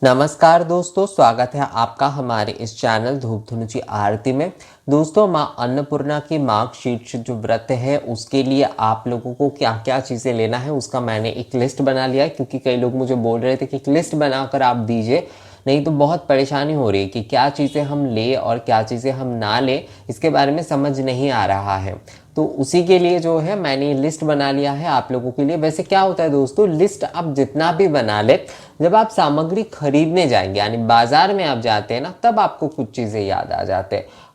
नमस्कार दोस्तों, स्वागत है आपका हमारे इस चैनल धूप धुनुची आरती में। दोस्तों, माँ अन्नपूर्णा की मार्गशीट जो व्रत है उसके लिए आप लोगों को क्या क्या चीज़ें लेना है उसका मैंने एक लिस्ट बना लिया है, क्योंकि कई लोग मुझे बोल रहे थे कि एक लिस्ट बनाकर आप दीजिए, नहीं तो बहुत परेशानी हो रही है कि क्या चीज़ें हम ले और क्या चीज़ें हम ना ले, इसके बारे में समझ नहीं आ रहा है। तो उसी के लिए जो है मैंने लिस्ट बना लिया है आप लोगों के लिए। वैसे क्या होता है दोस्तों, लिस्ट आप जितना भी बना ले, जब आप सामग्री खरीदने जाएंगे यानी बाजार में आप जाते हैं ना, तब आपको कुछ चीज़ें याद आ जाते हैं।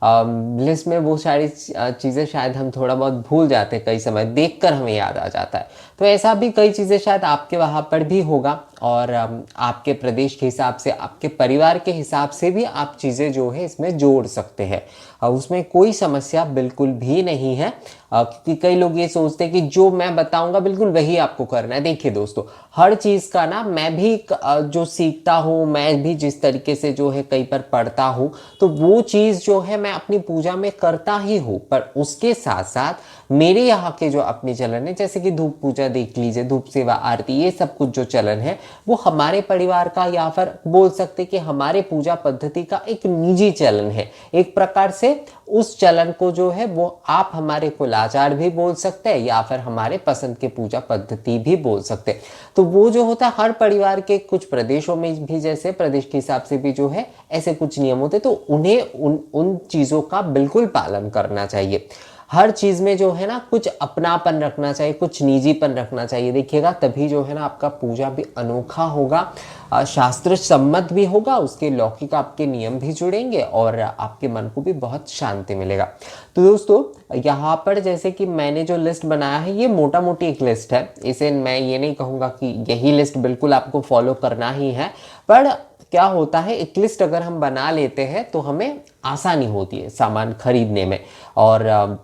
लिस्ट में वो सारी चीज़ें शायद हम थोड़ा बहुत भूल जाते हैं, कई समय देखकर हमें याद आ जाता है। तो ऐसा भी कई चीज़ें शायद आपके वहाँ पर भी होगा, और आपके प्रदेश के हिसाब से, आपके परिवार के हिसाब से भी आप चीज़ें जो है इसमें जोड़ सकते हैं। उसमें कोई समस्या बिल्कुल भी नहीं है, क्योंकि कई लोग ये सोचते हैं कि जो मैं बताऊंगा बिल्कुल वही आपको करना है। देखिए दोस्तों, हर चीज़ का ना, मैं भी जो सीखता हूँ, मैं भी जिस तरीके से जो है कहीं पर पढ़ता हूँ, तो वो चीज़ जो है मैं अपनी पूजा में करता ही हूँ। पर उसके साथ साथ मेरे यहाँ के जो अपने चलन है, जैसे कि धूप पूजा देख लीजिए, धूप सेवा आरती, ये सब कुछ जो चलन है वो हमारे परिवार का, या फिर बोल सकते कि हमारे पूजा पद्धति का एक निजी चलन है। एक प्रकार से उस चलन को जो है वो आप हमारे कुलाचार भी बोल सकते हैं, या फिर हमारे पसंद के पूजा पद्धति भी बोल सकते हैं। तो वो जो होता है हर परिवार के, कुछ प्रदेशों में भी जैसे प्रदेश के हिसाब से भी जो है ऐसे कुछ नियम होते, तो उन्हें उन चीज़ों का बिल्कुल पालन करना चाहिए। हर चीज में जो है ना कुछ अपनापन रखना चाहिए, कुछ निजीपन रखना चाहिए। देखिएगा तभी जो है ना आपका पूजा भी अनोखा होगा, शास्त्र सम्मत भी होगा, उसके लौकिक आपके नियम भी जुड़ेंगे और आपके मन को भी बहुत शांति मिलेगा। तो दोस्तों, यहाँ पर जैसे कि मैंने जो लिस्ट बनाया है, ये मोटा मोटी एक लिस्ट है। इसे मैं ये नहीं कहूँगा कि यही लिस्ट बिल्कुल आपको फॉलो करना ही है, पर क्या होता है, एक लिस्ट अगर हम बना लेते हैं तो हमें आसानी होती है सामान खरीदने में, और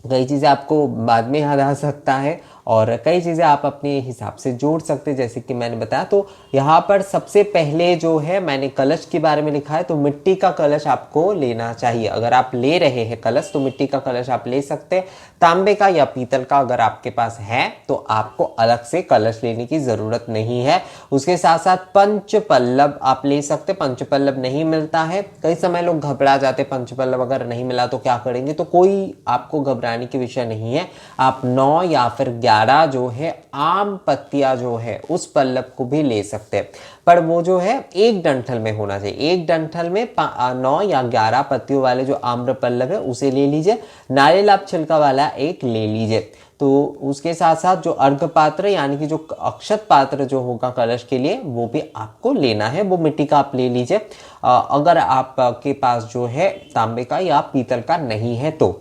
कई चीज़ें आपको बाद में याद आ सकता है और कई चीज़ें आप अपने हिसाब से जोड़ सकते हैं, जैसे कि मैंने बताया। तो यहाँ पर सबसे पहले जो है मैंने कलश के बारे में लिखा है, तो मिट्टी का कलश आपको लेना चाहिए। अगर आप ले रहे हैं कलश तो मिट्टी का कलश आप ले सकते हैं। तांबे का या पीतल का अगर आपके पास है तो आपको अलग से कलश लेने की ज़रूरत नहीं है। उसके साथ साथ पंच पल्लव आप ले सकते। पंच पल्लव नहीं मिलता है, कई समय लोग घबरा जाते, पंच पल्लव अगर नहीं मिला तो क्या करेंगे, तो कोई आपको घबराने की विषय नहीं है। आप 9 या फिर 11 जो है आम पत्तियां जो है उस पल्लव को भी ले सकते हैं, पर वो जो है एक डंठल में होना चाहिए। एक डंठल में 9 या 11 पत्तियों वाले जो आम्र पल्लव है उसे ले लीजिए। नारियल आप छिलका वाला एक ले लीजिए। तो उसके साथ साथ जो अर्घ पात्र यानी कि जो अक्षत पात्र जो होगा कलश के लिए, वो भी आपको लेना है, वो मिट्टी का आप ले लीजिए। अगर आपके पास जो है तांबे का या पीतल का नहीं है तो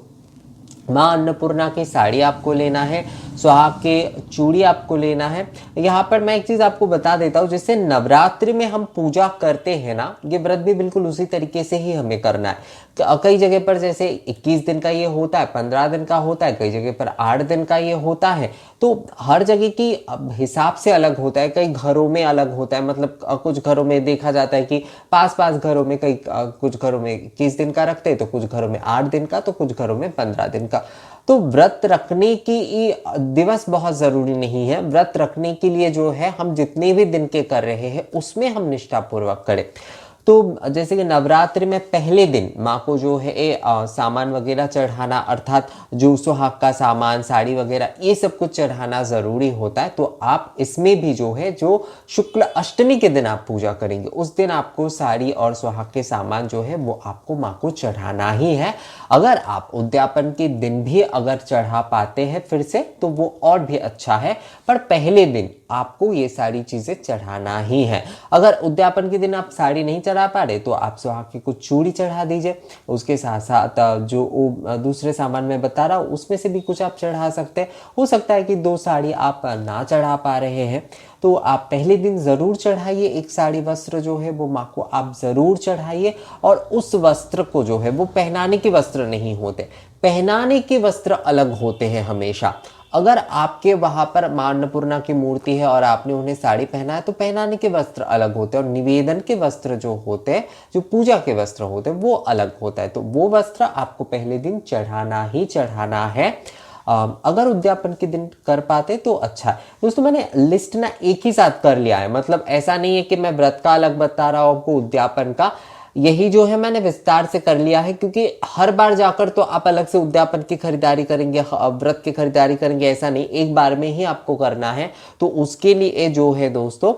माँ अन्नपूर्णा की साड़ी आपको लेना है, सुहाग के चूड़ी आपको लेना है। यहाँ पर मैं एक चीज आपको बता देता हूँ, जैसे नवरात्रि में हम पूजा करते हैं ना, ये व्रत भी बिल्कुल उसी तरीके से ही हमें करना है। कई जगह पर जैसे 21 दिन का ये होता है, 15 दिन का होता है, कई जगह पर 8 दिन का ये होता है। तो हर जगह की हिसाब से अलग होता है, कई घरों में अलग होता है। मतलब कुछ घरों में देखा जाता है कि पास पास घरों में कई कुछ घरों में 21 दिन का रखते हैं, तो कुछ घरों में 8 दिन का, तो कुछ घरों में 15 दिन का। तो व्रत रखने की दिवस बहुत जरूरी नहीं है। व्रत रखने के लिए जो है हम जितने भी दिन के कर रहे हैं उसमें हम निष्ठापूर्वक करें। तो जैसे कि नवरात्रि में पहले दिन माँ को जो है सामान वगैरह चढ़ाना, अर्थात जो सुहाग का सामान, साड़ी वगैरह, ये सब कुछ चढ़ाना ज़रूरी होता है। तो आप इसमें भी जो है, जो शुक्ल अष्टमी के दिन आप पूजा करेंगे उस दिन आपको साड़ी और सुहाग के सामान जो है वो आपको माँ को चढ़ाना ही है। अगर आप उद्यापन के दिन भी अगर चढ़ा पाते हैं फिर से तो वो और भी अच्छा है, पर पहले दिन आपको ये सारी चीज़ें चढ़ाना ही है। अगर उद्यापन के दिन आप साड़ी नहीं चढ़ा पा रहे तो आप सुहाग की कुछ चूड़ी चढ़ा दीजिए। उसके साथ साथ जो दूसरे सामान मैं बता रहा हूँ उसमें से भी कुछ आप चढ़ा सकते हैं। हो सकता है कि 2 साड़ी आप ना चढ़ा पा रहे हैं, तो आप पहले दिन ज़रूर चढ़ाइए। एक साड़ी वस्त्र जो है वो माँ को आप ज़रूर चढ़ाइए, और उस वस्त्र को जो है वो पहनाने के वस्त्र नहीं होते, पहनाने के वस्त्र अलग होते हैं हमेशा। अगर आपके वहां पर मां अन्नपूर्णा की मूर्ति है और आपने उन्हें साड़ी पहना है तो पहनाने के वस्त्र अलग होते हैं, और निवेदन के वस्त्र जो होते हैं, जो पूजा के वस्त्र होते हैं, वो अलग होता है। तो वो वस्त्र आपको पहले दिन चढ़ाना ही चढ़ाना है। अगर उद्यापन के दिन कर पाते तो अच्छा है। दोस्तों मैंने लिस्ट ना एक ही साथ कर लिया है, मतलब ऐसा नहीं है कि मैं व्रत का अलग बता रहा हूँ आपको, उद्यापन का यही जो है मैंने विस्तार से कर लिया है, क्योंकि हर बार जाकर तो आप अलग से उद्यापन की खरीदारी करेंगे, व्रत की खरीदारी करेंगे, ऐसा नहीं, एक बार में ही आपको करना है। तो उसके लिए जो है दोस्तों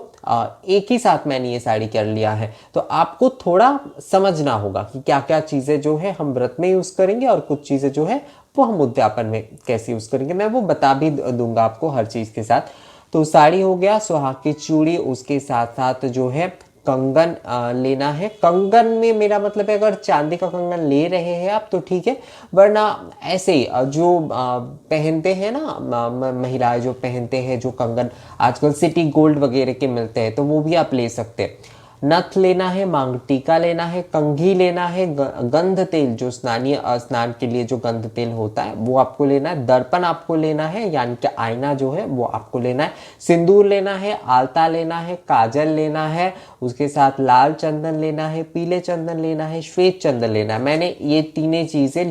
एक ही साथ मैंने ये साड़ी कर लिया है। तो आपको थोड़ा समझना होगा कि क्या क्या चीज़ें जो है हम व्रत में यूज़ करेंगे और कुछ चीज़ें जो है वो हम उद्यापन में कैसे यूज़ करेंगे, मैं वो बता भी दूंगा आपको हर चीज़ के साथ। तो साड़ी हो गया, सुहाग की चूड़ी, उसके साथ साथ जो है कंगन लेना है। कंगन में मेरा मतलब है अगर चांदी का कंगन ले रहे हैं आप तो ठीक है, वरना ऐसे ही जो पहनते हैं ना महिलाएं जो पहनते हैं जो कंगन आजकल सिटी गोल्ड वगैरह के मिलते हैं, तो वो भी आप ले सकते हैं। नथ लेना है, मांग टीका लेना है, कंघी लेना है, गंध तेल जो स्नान के लिए जो गंध तेल होता है वो आपको लेना है, दर्पण आपको लेना है यानी कि आईना जो है वो आपको लेना है, सिंदूर लेना है, आलता लेना है, काजल लेना है, उसके साथ लाल चंदन लेना है, पीले चंदन लेना है, श्वेत चंदन लेना है। मैंने ये तीनों चीजें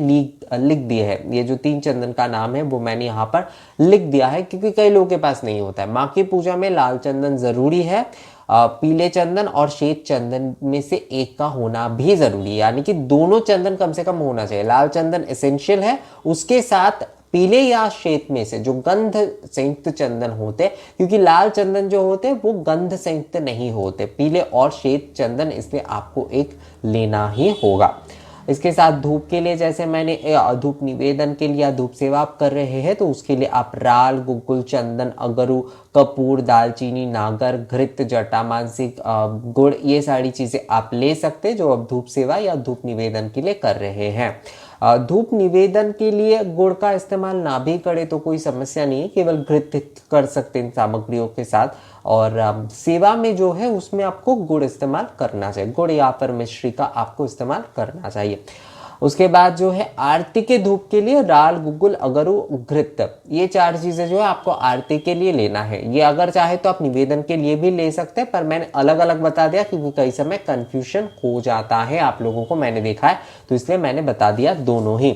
लिख दी है, ये जो 3 चंदन का नाम है वो मैंने यहाँ पर लिख दिया है, क्योंकि कई लोगों के पास नहीं होता है। माँ की पूजा में लाल चंदन जरूरी है, पीले चंदन और श्वेत चंदन में से एक का होना भी जरूरी है, यानी कि दोनों चंदन कम से कम होना चाहिए। लाल चंदन एसेंशियल है, उसके साथ पीले या श्वेत में से जो गंध संयुक्त चंदन होते, क्योंकि लाल चंदन जो होते वो गंध संयुक्त नहीं होते, पीले और श्वेत चंदन, इसलिए आपको एक लेना ही होगा। इसके साथ धूप के लिए, जैसे मैंने धूप निवेदन के लिए धूप सेवा आप कर रहे हैं तो उसके लिए आप राल, गुग्गुल, चंदन, अगरू, कपूर, दालचीनी, नागर, घृत, जटामांसिक, गुड़, ये सारी चीजें आप ले सकते हैं जो आप धूप सेवा या धूप निवेदन के लिए कर रहे हैं। धूप निवेदन के लिए गुड़ का इस्तेमाल ना भी करे तो कोई समस्या नहीं है, केवल घृत कर सकते हैं इन सामग्रियों के साथ। और सेवा में जो है उसमें आपको गुड़ इस्तेमाल करना चाहिए, गुड़ या फिर मिश्री का आपको इस्तेमाल करना चाहिए। उसके बाद जो है आरती के धूप के लिए राल, गुग्गुल, अगरू, घृत, ये 4 चीजें जो है आपको आरती के लिए लेना है। ये अगर चाहे तो आप निवेदन के लिए भी ले सकते हैं, पर मैंने अलग अलग बता दिया क्योंकि कई समय कंफ्यूजन हो जाता है आप लोगों को, मैंने देखा है, तो इसलिए मैंने बता दिया दोनों ही।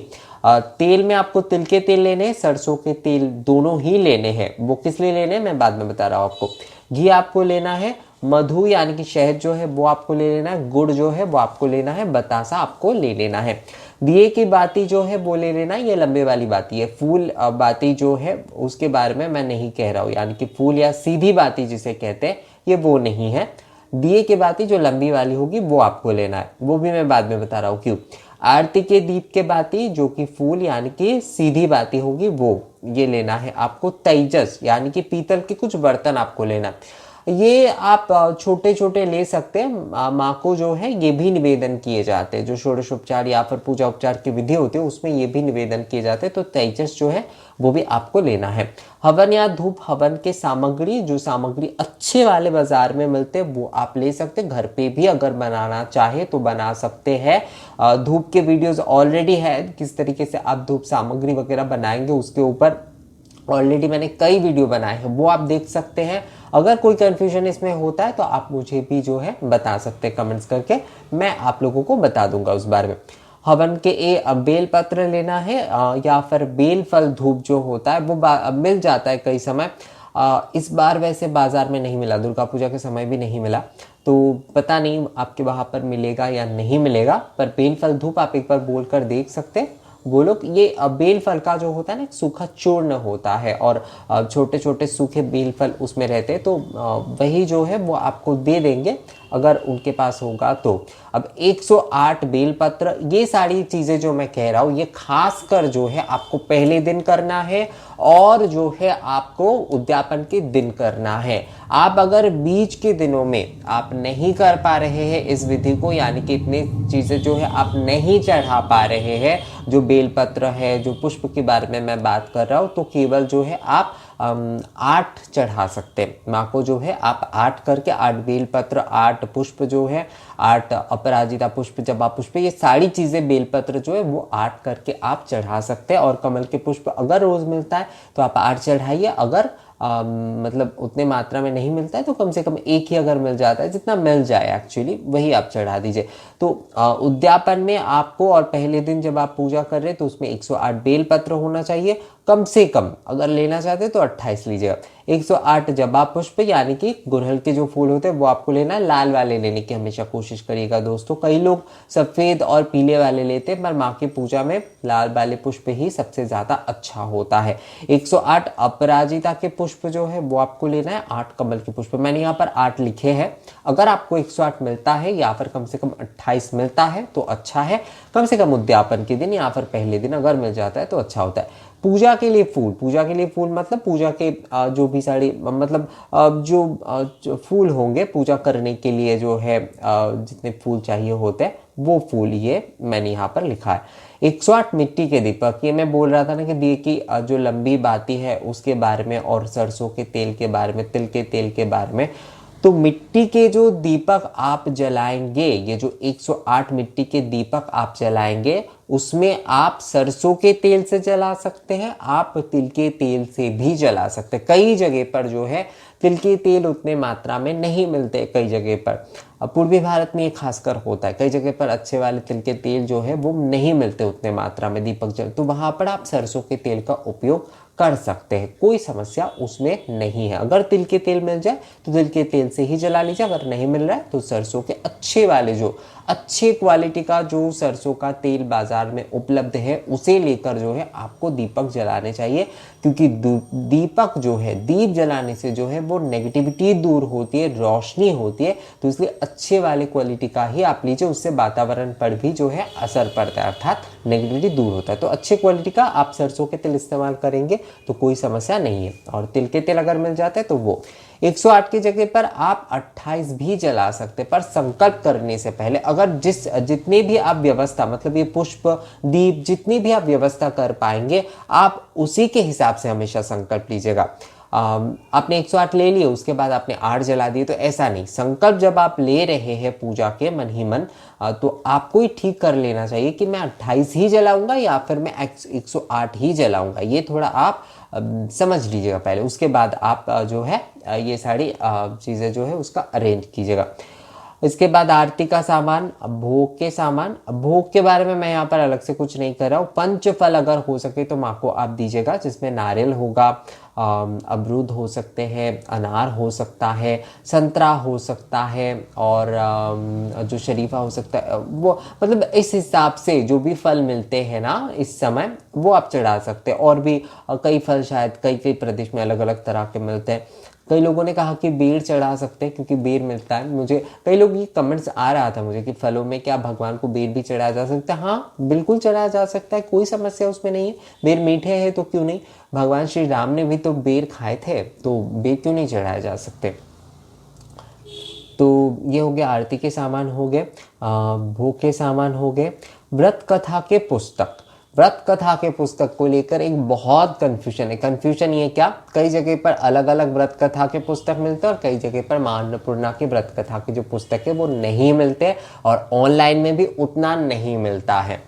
तेल में आपको तिल के तेल लेने हैं, सरसों के तेल दोनों ही लेने हैं। वो किस लिए लेने हैं मैं बाद में बता रहा हूँ आपको। घी आपको लेना है, मधु यानी कि शहद जो है वो आपको ले लेना है, गुड़ जो है वो आपको लेना है, बतासा आपको ले लेना है। दिए की बाती जो है वो ले लेना है, ये लंबे वाली बाती है। फूल बाती जो है उसके बारे में मैं नहीं कह रहा हूँ, यानी कि फूल या सीधी बाती जिसे कहते हैं ये वो नहीं है। दिए की बाती जो लंबी वाली होगी वो आपको लेना है, वो भी मैं बाद में बता रहा हूँ क्यों। आरती के दीप के बाती जो कि फूल यानी कि सीधी बाती होगी वो ये लेना है आपको। तेजस यानी कि पीतल के कुछ बर्तन आपको लेना, ये आप छोटे छोटे ले सकते हैं। माँ को जो है ये भी निवेदन किए जाते हैं, जो षोडशोपचार या फिर पूजा उपचार की विधि होती है उसमें ये भी निवेदन किए जाते हैं, तो तेजस जो है वो भी आपको लेना है। हवन या धूप हवन के सामग्री, जो सामग्री अच्छे वाले बाजार में मिलते हैं वो आप ले सकते हैं, घर पे भी अगर बनाना चाहे तो बना सकते हैं। धूप के वीडियोस ऑलरेडी है, किस तरीके से आप धूप सामग्री वगैरह बनाएंगे उसके ऊपर ऑलरेडी मैंने कई वीडियो बनाए हैं, वो आप देख सकते हैं। अगर कोई कंफ्यूजन इसमें होता है तो आप मुझे भी जो है बता सकते हैं कमेंट्स करके, मैं आप लोगों को बता दूंगा उस बारे में। हवन के बेल पत्र लेना है या फिर बेल फल धूप जो होता है वो मिल जाता है कई समय। इस बार वैसे बाजार में नहीं मिला, दुर्गा पूजा के समय भी नहीं मिला, तो पता नहीं आपके वहाँ पर मिलेगा या नहीं मिलेगा, पर बेल फल धूप आप एक बार बोल कर देख सकते हैं। वो लोग ये बेल फल का जो होता है ना एक सूखा चूर्ण होता है और छोटे छोटे सूखे बेल फल उसमें रहते हैं, तो वही जो है वो आपको दे देंगे अगर उनके पास होगा तो। अब 108 बेलपत्र, ये सारी चीज़ें जो मैं कह रहा हूँ ये खासकर जो है आपको पहले दिन करना है और जो है आपको उद्यापन के दिन करना है। आप अगर बीच के दिनों में आप नहीं कर पा रहे हैं इस विधि को, यानी कि इतनी चीज़ें जो है आप नहीं चढ़ा पा रहे हैं, जो बेलपत्र है, जो पुष्प के बारे में मैं बात कर रहा हूँ, तो केवल जो है आप 8 चढ़ा सकते हैं माँ को, जो है आप 8 करके 8 बेलपत्र, 8 पुष्प जो है, 8 अपराजिता पुष्प, जबा पुष्प, ये सारी चीज़ें बेलपत्र जो है वो 8 करके आप चढ़ा सकते हैं। और कमल के पुष्प अगर रोज़ मिलता है तो आप 8 चढ़ाइए, अगर मतलब उतने मात्रा में नहीं मिलता है तो कम से कम 1 ही अगर मिल जाता है, जितना मिल जाए एक्चुअली वही आप चढ़ा दीजिए। तो उद्यापन में आपको, और पहले दिन जब आप पूजा कर रहे हैं तो उसमें 108 बेलपत्र होना चाहिए, कम से कम अगर लेना चाहते हैं तो 28 लीजिएगा। 108 जबा पुष्प यानी कि गुड़हल के जो फूल होते हैं वो आपको लेना है, लाल वाले लेने की हमेशा कोशिश करिएगा दोस्तों। कई लोग सफ़ेद और पीले वाले लेते हैं, पर माँ की पूजा में लाल वाले पुष्प ही सबसे ज़्यादा अच्छा होता है। 108 अपराजिता के पुष्प जो है वो आपको लेना है, 8 कमल के पुष्प, मैंने यहाँ पर 8 लिखे हैं। अगर आपको 108 मिलता है या फिर कम से कम 28 मिलता है तो अच्छा है, कम से कम उद्यापन के दिन या फिर पहले दिन अगर मिल जाता है तो अच्छा होता है। पूजा के लिए फूल, पूजा के लिए फूल मतलब पूजा के जो भी सारी मतलब जो फूल होंगे पूजा करने के लिए जो है जितने फूल चाहिए होते हैं वो फूल ये मैंने यहाँ पर लिखा है। 108 मिट्टी के दीपक, ये मैं बोल रहा था ना कि दिए की जो लंबी बाती है उसके बारे में और सरसों के तेल के बारे में, तिल के तेल के बारे में। तो मिट्टी के जो दीपक आप जलाएंगे, ये जो 108 मिट्टी के दीपक आप जलाएंगे उसमें आप सरसों के तेल से जला सकते हैं, आप तिल के तेल से भी जला सकते हैं। कई जगह पर जो है तिल के तेल उतने मात्रा में नहीं मिलते, कई जगह पर पूर्वी भारत में ये खासकर होता है, कई जगह पर अच्छे वाले तिल के तेल जो है वो नहीं मिलते उतने मात्रा में दीपक जल, तो वहां पर आप सरसों के तेल का उपयोग कर सकते हैं, कोई समस्या उसमें नहीं है। अगर तिल के तेल मिल जाए तो तिल के तेल से ही जला लीजिए, अगर नहीं मिल रहा है तो सरसों के अच्छे वाले जो अच्छे क्वालिटी का जो सरसों का तेल बाजार में उपलब्ध है उसे लेकर जो है आपको दीपक जलाने चाहिए, क्योंकि दीपक जो है, दीप जलाने से जो है वो नेगेटिविटी दूर होती है, रोशनी होती है, तो इसलिए अच्छे वाले क्वालिटी का ही आप लीजिए, उससे वातावरण पर भी जो है असर पड़ता है, अर्थात नेगेटिविटी दूर होता है। तो अच्छे क्वालिटी का आप सरसों के तेल इस्तेमाल करेंगे तो कोई समस्या नहीं है। और तिल के तेल अगर मिल जाता है तो वो 108 की जगह पर आप 28 भी जला सकते, पर संकल्प करने से पहले अगर जितनी भी आप व्यवस्था, मतलब ये पुष्प दीप जितनी भी आप व्यवस्था कर पाएंगे आप उसी के हिसाब से हमेशा संकल्प लीजिएगा। आपने 108 ले लिए, उसके बाद आपने 8 जला दिए, तो ऐसा नहीं। संकल्प जब आप ले रहे हैं पूजा के मन ही मन, तो आपको ही ठीक कर लेना चाहिए कि मैं 28 ही जलाऊंगा या फिर मैं 108 ही जलाऊंगा। ये थोड़ा आप समझ लीजिएगा पहले, उसके बाद आप जो है ये सारी चीज़ें जो है उसका अरेंज कीजिएगा। इसके बाद आरती का सामान, भोग के सामान, भोग के बारे में मैं यहाँ पर अलग से कुछ नहीं कर रहा हूँ। पंच फल अगर हो सके तो माँ को आप दीजिएगा, जिसमें नारियल होगा, अमरूद हो सकते हैं, अनार हो सकता है, संतरा हो सकता है, और जो शरीफा हो सकता है, वो मतलब इस हिसाब से जो भी फल मिलते हैं ना इस समय वो आप चढ़ा सकते हैं। और भी कई फल शायद कई कई प्रदेश में अलग अलग तरह के मिलते हैं। कई लोगों ने कहा कि बेर चढ़ा सकते हैं क्योंकि बेर मिलता है। मुझे कई लोग ये कमेंट्स आ रहा था मुझे कि फलों में क्या भगवान को बेर भी चढ़ाया जा सकता है। हाँ बिल्कुल चढ़ाया जा सकता है, कोई समस्या उसमें नहीं है। बेर मीठे हैं तो क्यों नहीं, भगवान श्री राम ने भी तो बेर खाए थे, तो बेर क्यों नहीं चढ़ाए जा सकते। तो ये हो गया आरती के सामान हो गए, भोग के सामान हो गए। व्रत कथा के पुस्तक, व्रत कथा के पुस्तक को लेकर एक बहुत कंफ्यूजन है। कंफ्यूजन ये क्या, कई जगह पर अलग अलग व्रत कथा के पुस्तक मिलते हैं और कई जगह पर मां अन्नपूर्णा की व्रत कथा की जो पुस्तक है वो नहीं मिलते, और ऑनलाइन में भी उतना नहीं मिलता है।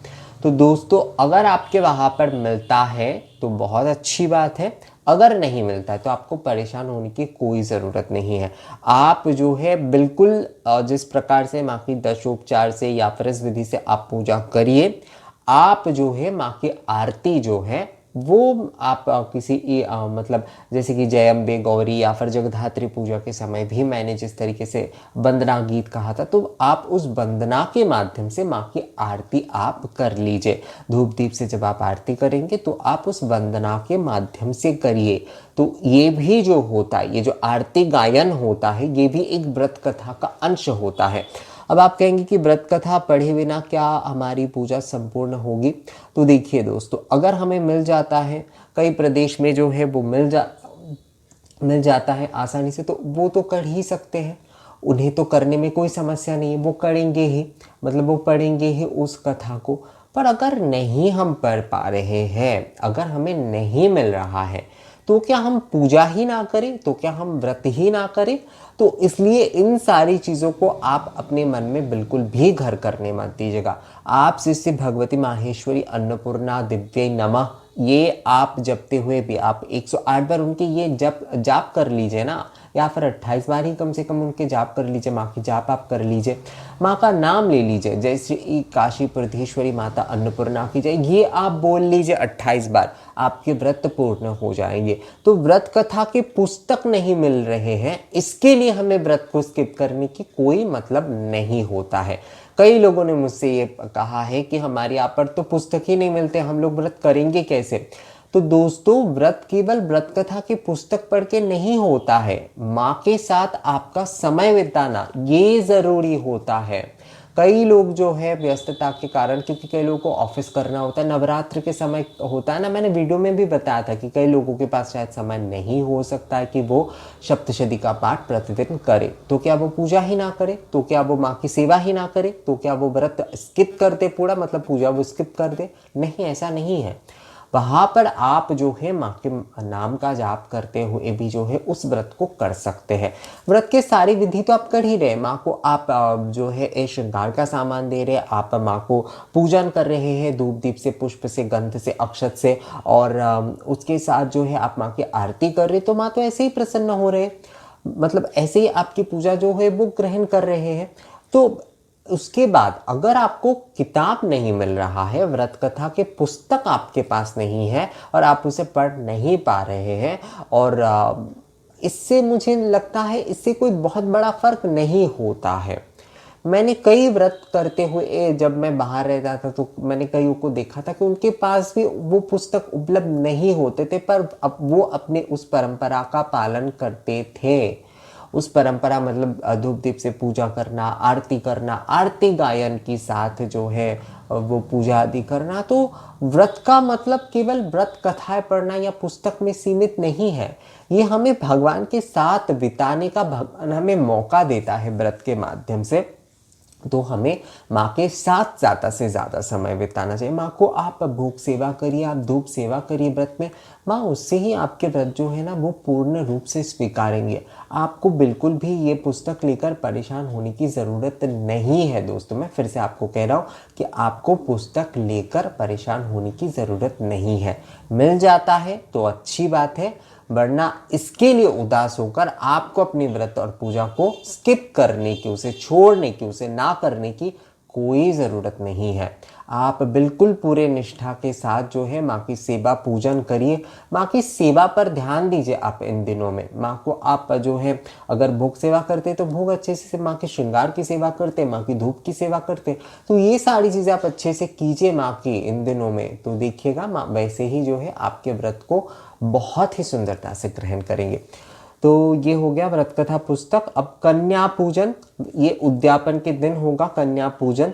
तो दोस्तों अगर आपके वहाँ पर मिलता है तो बहुत अच्छी बात है, अगर नहीं मिलता है तो आपको परेशान होने की कोई ज़रूरत नहीं है। आप जो है बिल्कुल जिस प्रकार से माँ की दशोपचार से या फिर इस विधि से आप पूजा करिए। आप जो है माँ की आरती जो है वो आप किसी मतलब जैसे कि जय अम्बे गौरी या फिर जगधात्री पूजा के समय भी मैंने जिस तरीके से वंदना गीत कहा था, तो आप उस वंदना के माध्यम से माँ की आरती आप कर लीजिए। धूप दीप से जब आप आरती करेंगे तो आप उस वंदना के माध्यम से करिए। तो ये भी जो होता है, ये जो आरती गायन होता है, ये भी एक व्रत कथा का अंश होता है। अब आप कहेंगे कि व्रत कथा पढ़े बिना क्या हमारी पूजा संपूर्ण होगी। तो देखिए दोस्तों, अगर हमें मिल जाता है, कई प्रदेश में जो है वो मिल जाता है आसानी से, तो वो तो कर ही सकते हैं, उन्हें तो करने में कोई समस्या नहीं है, वो करेंगे ही, मतलब वो पढ़ेंगे ही उस कथा को। पर अगर नहीं हम पढ़ पा रहे हैं, अगर हमें नहीं मिल रहा है, तो क्या हम पूजा ही ना करें, तो क्या हम व्रत ही ना करें। तो इसलिए इन सारी चीज़ों को आप अपने मन में बिल्कुल भी घर करने मत दीजिएगा। आप श्री भगवती माहेश्वरी अन्नपूर्णा दिव्य नमः ये आप जपते हुए भी आप 108 बार उनके ये जाप कर लीजिए ना, या फिर 28 बार ही कम से कम उनके जाप कर लीजिए, माँ की जाप आप कर लीजिए, माँ का नाम ले लीजिए, जय श्री काशी प्रदेश्वरी माता अन्नपूर्णा की जय, ये आप बोल लीजिए 28 बार, आपके व्रत पूर्ण हो जाएंगे। तो व्रत कथा के पुस्तक नहीं मिल रहे हैं, इसके लिए हमें व्रत को स्किप करने की कोई मतलब नहीं होता है। कई लोगों ने मुझसे ये कहा है कि हमारे यहाँ पर तो पुस्तक ही नहीं मिलते, हम लोग व्रत करेंगे कैसे। तो दोस्तों, व्रत केवल व्रत कथा की पुस्तक पढ़ के नहीं होता है, माँ के साथ आपका समय बिताना ये जरूरी होता है। कई लोग जो है व्यस्तता के कारण, क्योंकि कई लोगों को ऑफिस करना होता है, नवरात्र के समय होता है ना, मैंने वीडियो में भी बताया था कि कई लोगों के पास शायद समय नहीं हो सकता है कि वो सप्तशती का पाठ प्रतिदिन करे, तो क्या वो पूजा ही ना करे, तो क्या वो माँ की सेवा ही ना करे, तो क्या वो व्रत स्किप कर दे पूरा, मतलब पूजा वो स्किप कर दे। नहीं, ऐसा नहीं है। वहां पर आप जो है माँ के नाम का जाप करते हुए भी जो है उस व्रत को कर सकते हैं। व्रत के सारी विधि तो आप कर ही रहे, माँ को आप जो है श्रृंगार का सामान दे रहे, आप माँ को पूजन कर रहे हैं धूप दीप से, पुष्प से, गंध से, अक्षत से, और उसके साथ जो है आप माँ की आरती कर रहे, तो माँ तो ऐसे ही प्रसन्न हो रहे, मतलब ऐसे ही आपकी पूजा जो है वो ग्रहण कर रहे हैं। तो उसके बाद अगर आपको किताब नहीं मिल रहा है, व्रत कथा के पुस्तक आपके पास नहीं है और आप उसे पढ़ नहीं पा रहे हैं, और इससे मुझे लगता है इससे कोई बहुत बड़ा फर्क नहीं होता है। मैंने कई व्रत करते हुए जब मैं बाहर रहता था तो मैंने कईयों को देखा था कि उनके पास भी वो पुस्तक उपलब्ध नहीं होते थे, पर अब वो अपने उस परंपरा का पालन करते थे। उस परंपरा मतलब धूप दीप से पूजा करना, आरती करना, आरती गायन के साथ जो है वो पूजा आदि करना। तो व्रत का मतलब केवल व्रत कथाएं पढ़ना या पुस्तक में सीमित नहीं है, ये हमें भगवान के साथ बिताने का भगवान हमें मौका देता है व्रत के माध्यम से। तो हमें माँ के साथ ज़्यादा से ज़्यादा समय बिताना चाहिए। माँ को आप भोग सेवा करिए, आप धूप सेवा करिए व्रत में, माँ उससे ही आपके व्रत जो है ना वो पूर्ण रूप से स्वीकारेंगे। आपको बिल्कुल भी ये पुस्तक लेकर परेशान होने की ज़रूरत नहीं है दोस्तों। मैं फिर से आपको कह रहा हूँ कि आपको पुस्तक लेकर परेशान होने की ज़रूरत नहीं है। मिल जाता है तो अच्छी बात है, वरना इसके लिए उदास होकर आपको अपनी व्रत और पूजा को स्किप करने की, उसे छोड़ने की, उसे ना करने की कोई ज़रूरत नहीं है। आप बिल्कुल पूरे निष्ठा के साथ जो है माँ की सेवा पूजन करिए, माँ की सेवा पर ध्यान दीजिए। आप इन दिनों में माँ को आप जो है अगर भोग सेवा करते तो भोग अच्छे से, माँ के श्रृंगार की सेवा करते, माँ की धूप की सेवा करते, तो ये सारी चीज़ें आप अच्छे से कीजिए माँ की इन दिनों में, तो देखिएगा माँ वैसे ही जो है आपके व्रत को बहुत ही सुंदरता से ग्रहण करेंगे। तो ये हो गया व्रत कथा पुस्तक। अब कन्या पूजन, ये उद्यापन के दिन होगा कन्या पूजन।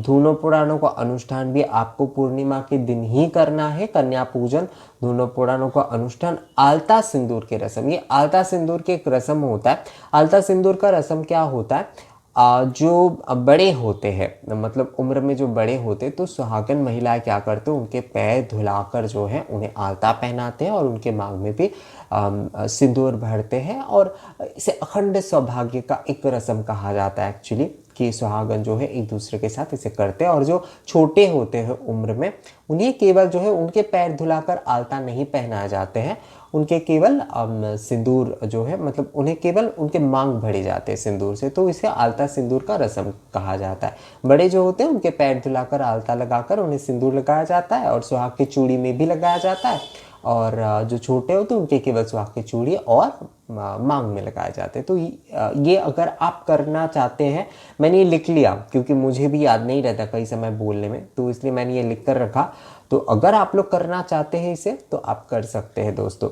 धूनों पुराणों का अनुष्ठान भी आपको पूर्णिमा के दिन ही करना है। कन्या पूजन, धूनों पुराणों का अनुष्ठान, आलता सिंदूर के रस्म, ये आलता सिंदूर के एक रस्म होता है। आलता सिंदूर का रस्म क्या होता है, जो बड़े होते हैं, मतलब उम्र में जो बड़े होते हैं, तो सुहागन महिलाएं क्या करते हैं, उनके पैर धुलाकर जो है उन्हें आलता पहनाते हैं और उनके मांग में भी सिंदूर भरते हैं, और इसे अखंड सौभाग्य का एक रस्म कहा जाता है एक्चुअली, कि सुहागन जो है एक दूसरे के साथ इसे करते हैं। और जो छोटे होते हैं उम्र में, उन्हें केवल जो है उनके पैर धुलाकर आलता नहीं पहनाए जाते हैं, उनके केवल सिंदूर जो है, मतलब उन्हें केवल उनके मांग भरे जाते हैं सिंदूर से, तो इसे आलता सिंदूर का रस्म कहा जाता है। बड़े जो होते हैं उनके पैर धुलाकर आलता लगाकर उन्हें सिंदूर लगाया जाता है, और सुहाग की चूड़ी में भी लगाया जाता है, और जो छोटे होते हैं उनके केवल सुहाग की चूड़ी और मांग में लगाए जाते हैं। तो ये अगर आप करना चाहते हैं, मैंने ये लिख लिया क्योंकि मुझे भी याद नहीं रहता कई समय बोलने में, तो इसलिए मैंने ये लिख कर रखा। तो अगर आप लोग करना चाहते हैं इसे तो आप कर सकते हैं दोस्तों।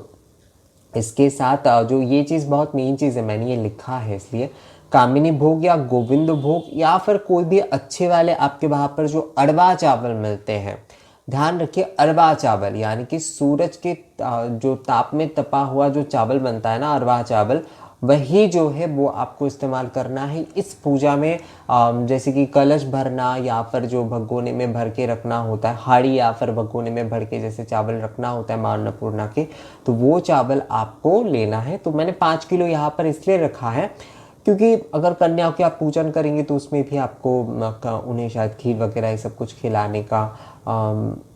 इसके साथ जो ये चीज़ बहुत मेन चीज़ है, मैंने ये लिखा है इसलिए, कामिनी भोग या गोविंद भोग या फिर कोई भी अच्छे वाले आपके वहाँ पर जो अरवा चावल मिलते हैं, ध्यान रखिए अरवा चावल यानी कि सूरज के जो ताप में तपा हुआ जो चावल बनता है ना, अरवा चावल, वही जो है वो आपको इस्तेमाल करना है इस पूजा में। जैसे कि कलश भरना या फिर जो भगोने में भर के रखना होता है, हाड़ी या फिर भगोने में भर के जैसे चावल रखना होता है माँ अन्नपूर्णा के, तो वो चावल आपको लेना है। तो मैंने 5 किलो यहाँ पर इसलिए रखा है क्योंकि अगर कन्याओं की आप पूजन करेंगे तो उसमें भी आपको उन्हें शायद खीर वगैरह ये सब कुछ खिलाने का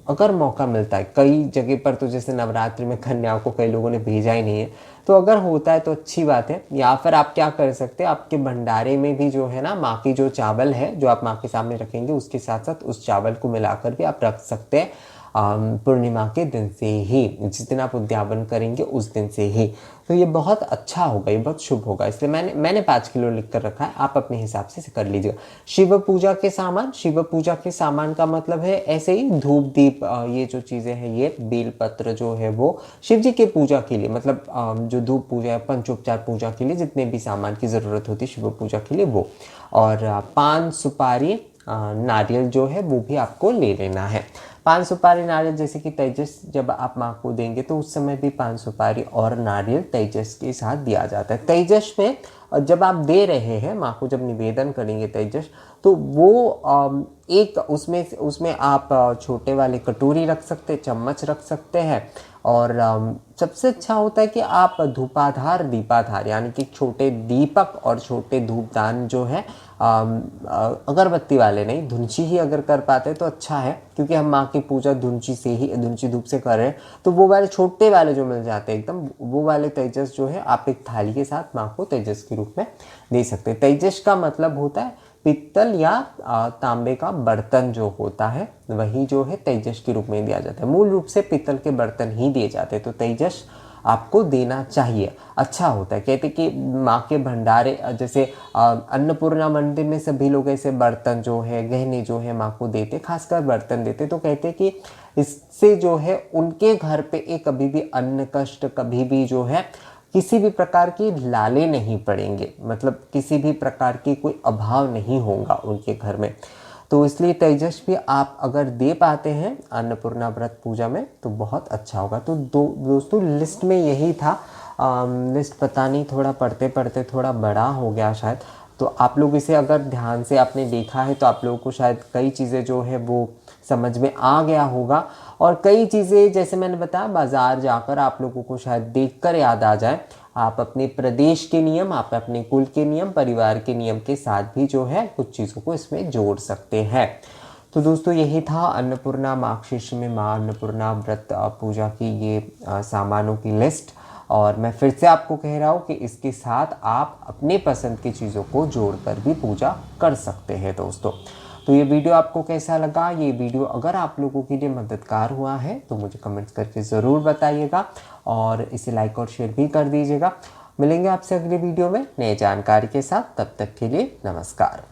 अगर मौका मिलता है, कई जगह पर तो जैसे नवरात्रि में कन्याओं को कई लोगों ने भेजा ही नहीं है, तो अगर होता है तो अच्छी बात है। या फिर आप क्या कर सकते हैं, आपके भंडारे में भी जो है ना माँ की जो चावल है जो आप माँ के सामने रखेंगे, उसके साथ साथ उस चावल को मिलाकर भी आप रख सकते हैं पूर्णिमा के दिन से ही, जिस दिन आप उद्यापन करेंगे उस दिन से ही। तो ये बहुत अच्छा होगा, ये बहुत शुभ होगा, इसलिए मैंने 5 किलो लिख कर रखा है, आप अपने हिसाब से कर लीजिएगा। शिव पूजा के सामान, शिव पूजा के सामान का मतलब है ऐसे ही धूप दीप, ये जो चीज़ें हैं, ये बेल पत्र जो है वो शिव जी के पूजा के लिए, मतलब जो धूप पूजा है, पंचोपचार पूजा के लिए जितने भी सामान की ज़रूरत होती है शिव पूजा के लिए वो, और पान सुपारी नारियल जो है वो भी आपको ले लेना है। पान सुपारी नारियल, जैसे कि तेजस जब आप माँ को देंगे तो उस समय भी पान सुपारी और नारियल तेजस के साथ दिया जाता है। तेजस में जब आप दे रहे हैं माँ को, जब निवेदन करेंगे तेजस, तो वो एक उसमें आप छोटे वाले कटोरी रख सकते हैं, चम्मच रख सकते हैं, और सबसे अच्छा होता है कि आप धूपाधार दीपाधार यानी कि छोटे दीपक और छोटे धूपदान जो है अगरबत्ती वाले नहीं, धुंची ही अगर कर पाते तो अच्छा है, क्योंकि हम माँ की पूजा धुंची से ही, धुंची धूप से कर रहे हैं, तो वो वाले छोटे वाले जो मिल जाते हैं एकदम, वो वाले तेजस जो है आप एक थाली के साथ माँ को तेजस के रूप में दे सकते हैं। तेजस का मतलब होता है पित्तल या तांबे का बर्तन जो होता है, वही जो है तेजस के रूप में दिया जाता है। मूल रूप से पित्तल के बर्तन ही दिए जाते हैं, तो तेजस आपको देना चाहिए, अच्छा होता है। कहते कि माँ के भंडारे, जैसे अन्नपूर्णा मंदिर में सभी लोग ऐसे बर्तन जो है, गहने जो है माँ को देते, खासकर बर्तन देते, तो कहते कि इससे जो है उनके घर पे एक कभी भी अन्न कष्ट, कभी भी जो है किसी भी प्रकार की लाले नहीं पड़ेंगे, मतलब किसी भी प्रकार की कोई अभाव नहीं होगा उनके घर में। तो इसलिए तेजस भी आप अगर दे पाते हैं अन्नपूर्णा व्रत पूजा में तो बहुत अच्छा होगा। तो दोस्तों लिस्ट में यही था। लिस्ट पता नहीं थोड़ा पढ़ते पढ़ते थोड़ा बड़ा हो गया शायद, तो आप लोग इसे अगर ध्यान से आपने देखा है तो आप लोगों को शायद कई चीज़ें जो है वो समझ में आ गया होगा, और कई चीज़ें जैसे मैंने बताया बाज़ार जाकर आप लोगों को शायद देखकर याद आ जाए। आप अपने प्रदेश के नियम, आप अपने कुल के नियम, परिवार के नियम के साथ भी जो है कुछ चीज़ों को इसमें जोड़ सकते हैं। तो दोस्तों यही था अन्नपूर्णा मार्गशीर्ष में माँ अन्नपूर्णा व्रत पूजा की ये सामानों की लिस्ट। और मैं फिर से आपको कह रहा हूँ कि इसके साथ आप अपने पसंद की चीज़ों को जोड़कर भी पूजा कर सकते हैं दोस्तों। तो ये वीडियो आपको कैसा लगा, ये वीडियो अगर आप लोगों के लिए मददगार हुआ है तो मुझे कमेंट्स करके ज़रूर बताइएगा, और इसे लाइक और शेयर भी कर दीजिएगा। मिलेंगे आपसे अगली वीडियो में नई जानकारी के साथ, तब तक के लिए नमस्कार।